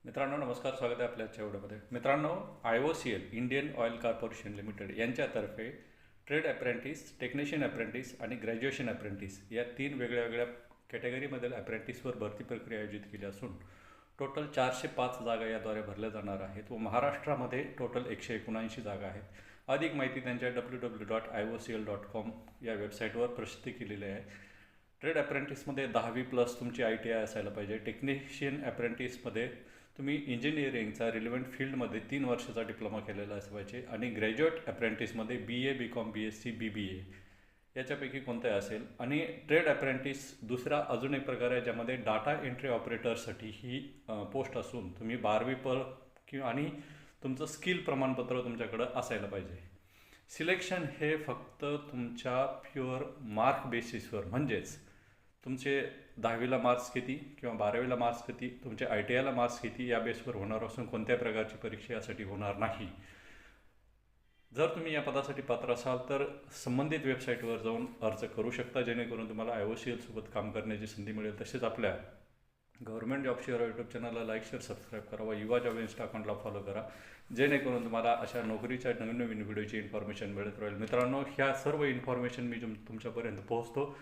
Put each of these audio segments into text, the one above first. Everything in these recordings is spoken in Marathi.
मित्रांनो नमस्कार, स्वागत आहे आपल्या आजच्या व्हिडिओमध्ये. मित्रांनो, IOCL Indian oil corporation limited यांच्यातर्फे ट्रेड अप्रेंटिस, टेक्निशियन अप्रेंटिस आणि ग्रॅज्युएशन अप्रेंटिस या 3 वेगळ्या वेगळ्या कॅटेगरीमधील अप्रेंटिसवर भरती प्रक्रिया आयोजित केली असून टोटल 405 जागा याद्वारे भरल्या जाणार आहेत व महाराष्ट्रामध्ये टोटल 179 जागा आहेत. अधिक माहिती त्यांच्या www.iocl.com या वेबसाईटवर प्रसिद्ध केलेली आहे. ट्रेड अप्रेंटिसमध्ये 10वी+ तुमची ITI असायला पाहिजे. टेक्निशियन अप्रेंटिसमध्ये तुम्ही इंजिनिअरिंगचा रिलेव्हंट फील्डमध्ये 3 वर्षाचा डिप्लोमा केलेला असला पाहिजे आणि ग्रॅज्युएट अप्रेंटिसमध्ये BA, BCom, BSc, BBA याच्यापैकी कोणताही असेल. आणि ट्रेड अप्रेंटिस दुसरा अजून एक प्रकार आहे ज्यामध्ये डाटा एंट्री ऑपरेटरसाठी ही पोस्ट असून तुम्ही 12वी आणि तुमचं स्किल प्रमाणपत्र तुमच्याकडं असायला पाहिजे. सिलेक्शन हे फक्त तुमच्या प्युअर मार्क बेसिसवर, म्हणजेच तुमचे 10वीला मार्क्स किती किंवा 12वीला मार्क्स किती, तुमचे ITIला मार्क्स किती या बेसवर होणार असून कोणत्याही प्रकारची परीक्षा यासाठी होणार नाही. जर तुम्ही या पदासाठी पात्र असाल तर संबंधित वेबसाईटवर जाऊन अर्ज करू शकता, जेणेकरून तुम्हाला IOCL सोबत काम करण्याची संधी मिळेल. तसेच आपल्या गव्हर्नमेंट जॉब शेअर यूट्यूब चॅनलला लाईक, शेअर, सबस्क्राईब करा व युवा जॉब इन्स्टा अकाउंटला फॉलो करा, जेणेकरून तुम्हाला अशा नोकरीच्या नवीन नवीन व्हिडिओची इन्फॉर्मेशन मिळत राहील. मित्रांनो, ह्या सर्व इन्फॉर्मेशन मी तुमच्यापर्यंत पोहोचतो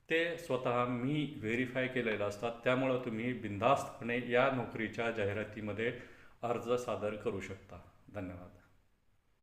ते स्वतः मी व्हेरीफाय केलेलं असतात. त्यामुळं तुम्ही बिनधास्तपणे या नोकरीच्या जाहिरातीमध्ये अर्ज सादर करू शकता. धन्यवाद.